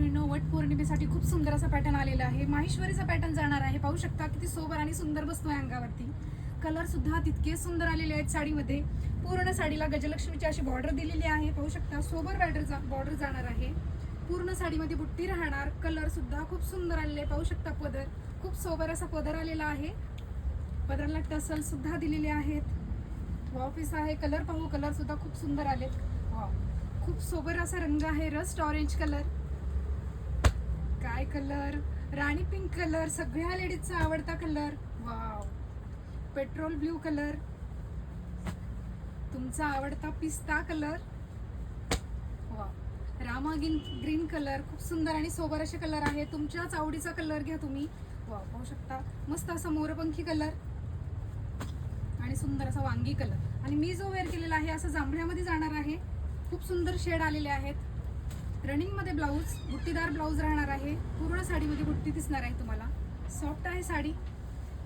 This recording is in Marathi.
मैत्रिणींनो, वट पौर्णिमेसाठी खूप सुंदर असा पॅटर्न आलेला आहे. माहेश्वरीचा पॅटर्न जाणार आहे. पाहू शकता किती सोबर आणि सुंदर बसतोय अंगावरती. कलर सुद्धा तितके सुंदर आलेले आहेत साडीमध्ये. पूर्ण साडीला गजलक्ष्मीची अशी बॉर्डर दिलेली आहे. पाहू शकता सोबर बॉर्डर जाणार आहे. पूर्ण साडीमध्ये बुट्टी राहणार. कलर सुद्धा खूप सुंदर आलेले. पाहू शकता पदर खूप सोबर असा पदर आलेला आहे. पदराला टसल सुद्धा दिलेले आहेत. ऑफिस आहे. कलर पाहू, कलर सुद्धा खूप सुंदर आलेत. खूप सोबर असा रंग आहे. रस्ट ऑरेंज कलर, काय कलर, राणी पिंक कलर, सगळ्या लेडीजचा आवडता colour. Wow, petrol blue colour, तुमचा आवडता पिस्ता colour. Wow, Rama green colour, खूप सुंदर आणि सोबर असे कलर आहे. तुमच्याच आवडीचा कलर घ्या तुम्ही. वाव, पाहू शकता मस्त असा मोरपंखी कलर आणि सुंदर असा वांगी कलर. आणि मी जो वेअर केलेला आहे असा जांभळ्यामध्ये जाणार आहे. खूप सुंदर शेड आलेले आहेत. रनिंग मध्ये ब्लाऊज, बुट्टीदार ब्लाऊज राहणार आहे. पूर्ण साडीमध्ये बुट्टी दिसणार आहे तुम्हाला. सॉफ्ट आहे साडी.